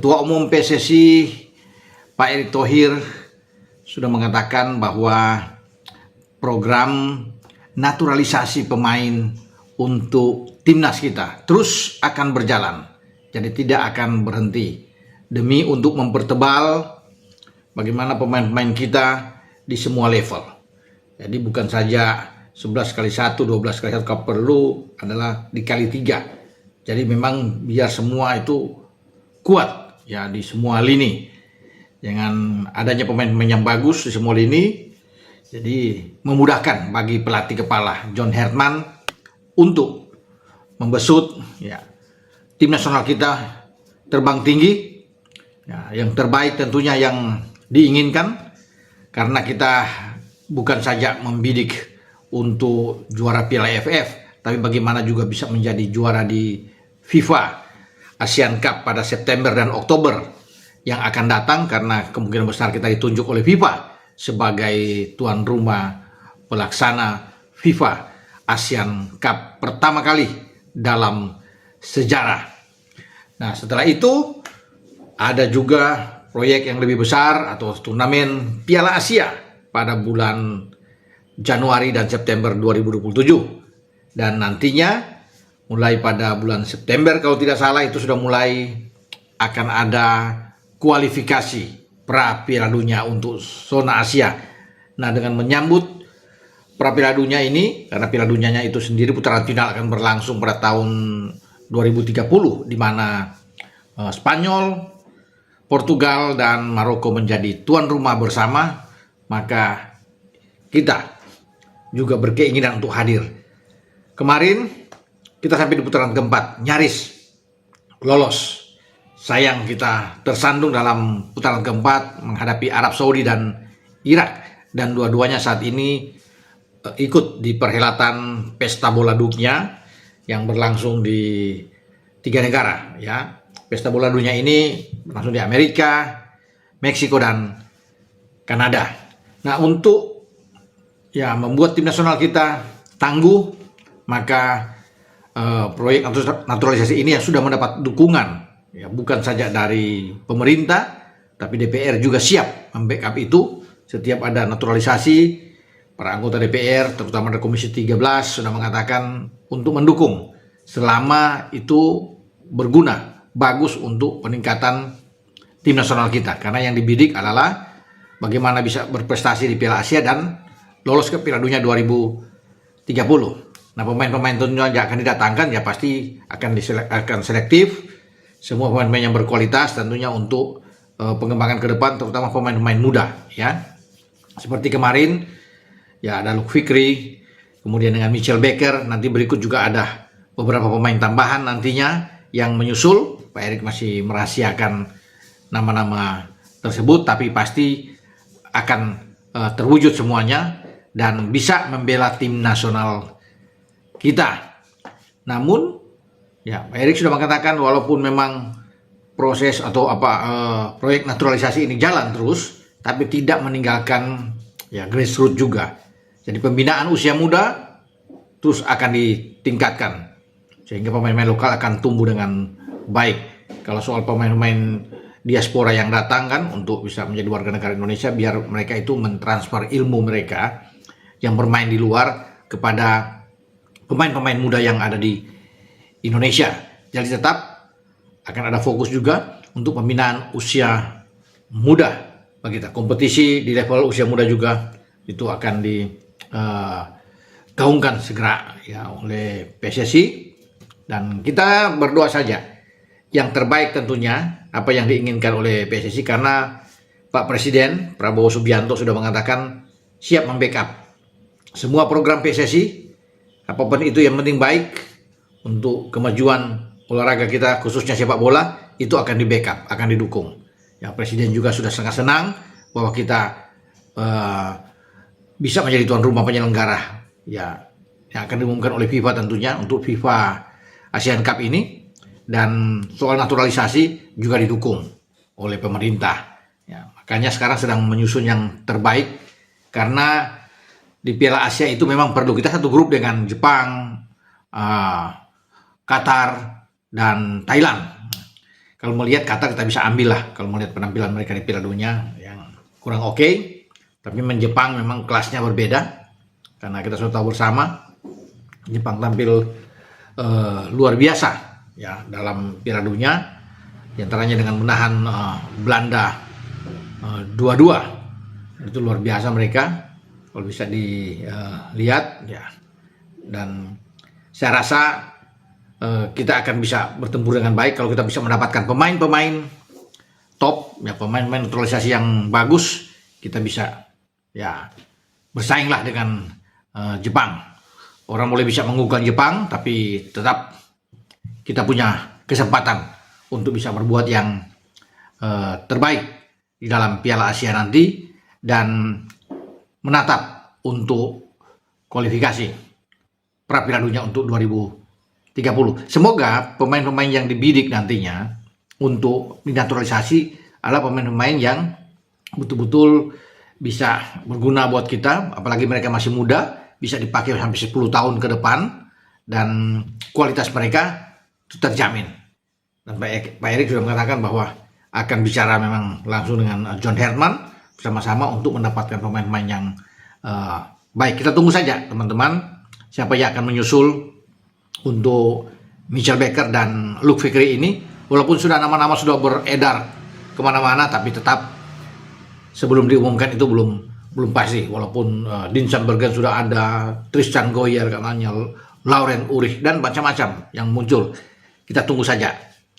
Ketua Umum PSSI Pak Erick Thohir sudah mengatakan bahwa program naturalisasi pemain untuk timnas kita terus akan berjalan, jadi tidak akan berhenti demi untuk mempertebal bagaimana pemain-pemain kita di semua level. Jadi bukan saja 11 kali 1, 12 kali 1, kalau perlu adalah dikali 3. Jadi memang biar semua itu kuat ya di semua lini. Dengan adanya pemain-pemain yang bagus di semua lini, jadi memudahkan bagi pelatih kepala John Herdman untuk membesut ya tim nasional kita terbang tinggi. Ya, yang terbaik tentunya yang diinginkan, karena kita bukan saja membidik untuk juara Piala AFF, tapi bagaimana juga bisa menjadi juara di FIFA Asian Cup pada September dan Oktober yang akan datang, karena kemungkinan besar kita ditunjuk oleh FIFA sebagai tuan rumah pelaksana FIFA Asian Cup pertama kali dalam sejarah. Nah, setelah itu ada juga proyek yang lebih besar atau turnamen Piala Asia pada bulan Januari dan September 2027. Dan nantinya mulai pada bulan September kalau tidak salah itu sudah mulai akan ada kualifikasi pra Piala Dunia untuk zona Asia. Nah, dengan menyambut pra Piala Dunia ini, karena Piala Dunianya itu sendiri putaran final akan berlangsung pada tahun 2030, di mana Spanyol, Portugal, dan Maroko menjadi tuan rumah bersama, maka kita juga berkeinginan untuk hadir. Kemarin kita sampai di putaran keempat, nyaris lolos. Sayang kita tersandung dalam putaran keempat menghadapi Arab Saudi dan Irak, dan dua-duanya saat ini ikut di perhelatan pesta bola dunia yang berlangsung di 3 negara ya. Pesta bola dunia ini berlangsung di Amerika, Meksiko, dan Kanada. Nah, untuk ya membuat tim nasional kita tangguh, maka proyek naturalisasi ini yang sudah mendapat dukungan ya, bukan saja dari pemerintah, tapi DPR juga siap membackup itu. Setiap ada naturalisasi, para anggota DPR terutama dari Komisi 13 sudah mengatakan untuk mendukung selama itu berguna, bagus untuk peningkatan tim nasional kita, karena yang dibidik adalah bagaimana bisa berprestasi di Piala Asia dan lolos ke Piala Dunia 2030. Nah, pemain-pemain tentunya yang akan didatangkan ya pasti akan selektif, semua pemain-pemain yang berkualitas tentunya untuk pengembangan ke depan, terutama pemain-pemain muda ya. Seperti kemarin ya ada Luke Fikri, kemudian dengan Mitchell Baker, nanti berikut juga ada beberapa pemain tambahan nantinya yang menyusul. Pak Erick masih merahasiakan nama-nama tersebut, tapi pasti akan terwujud semuanya dan bisa membela tim nasional kita. Namun ya Pak Erick sudah mengatakan walaupun memang proses atau proyek naturalisasi ini jalan terus, tapi tidak meninggalkan ya grassroots juga. Jadi pembinaan usia muda terus akan ditingkatkan sehingga pemain-pemain lokal akan tumbuh dengan baik. Kalau soal pemain-pemain diaspora yang datang kan untuk bisa menjadi warga negara Indonesia, biar mereka itu mentransfer ilmu mereka yang bermain di luar kepada pemain-pemain muda yang ada di Indonesia. Jadi tetap akan ada fokus juga untuk pembinaan usia muda bagi kita. Kompetisi di level usia muda juga itu akan digaungkan segera ya oleh PSSI, dan kita berdoa saja yang terbaik tentunya apa yang diinginkan oleh PSSI, karena Pak Presiden Prabowo Subianto sudah mengatakan siap membackup semua program PSSI, apapun itu yang penting baik untuk kemajuan olahraga kita khususnya sepak bola, itu akan di backup, akan didukung. Ya, Presiden juga sudah sangat senang bahwa kita bisa menjadi tuan rumah penyelenggara ya yang akan diumumkan oleh FIFA tentunya untuk FIFA Asian Cup ini. Dan soal naturalisasi juga didukung oleh pemerintah ya, makanya sekarang sedang menyusun yang terbaik, karena di Piala Asia itu memang perlu kita satu grup dengan Jepang, Qatar, dan Thailand. Kalau melihat Qatar kita bisa ambil lah, kalau melihat penampilan mereka di Piala Dunia yang kurang oke. Tapi Jepang memang kelasnya berbeda, karena kita sudah tahu bersama Jepang tampil luar biasa ya dalam Piala Dunia, diantaranya dengan menahan Belanda 2-2. Itu luar biasa mereka kalau bisa dilihat ya. Dan saya rasa kita akan bisa bertempur dengan baik kalau kita bisa mendapatkan pemain-pemain top, ya pemain-pemain naturalisasi yang bagus. Kita bisa ya bersainglah dengan Jepang. Orang boleh bisa mengunggulkan Jepang, tapi tetap kita punya kesempatan untuk bisa berbuat yang terbaik di dalam Piala Asia nanti dan menatap untuk kualifikasi pra Piala Dunia untuk 2030. Semoga pemain-pemain yang dibidik nantinya untuk dinaturalisasi adalah pemain-pemain yang betul-betul bisa berguna buat kita, apalagi mereka masih muda, bisa dipakai sampai 10 tahun ke depan, dan kualitas mereka itu terjamin. Dan Pak Erik sudah mengatakan bahwa akan bicara memang langsung dengan John Herman bersama-sama untuk mendapatkan pemain-pemain yang baik. Kita tunggu saja teman-teman siapa yang akan menyusul untuk Michel Baker dan Luke Fikri ini. Walaupun sudah nama-nama sudah beredar kemana-mana, tapi tetap sebelum diumumkan itu belum pasti. Walaupun Dean Sandbergen sudah ada, Tristan Goyer katanya, Lauren Ulrich dan macam-macam yang muncul. Kita tunggu saja.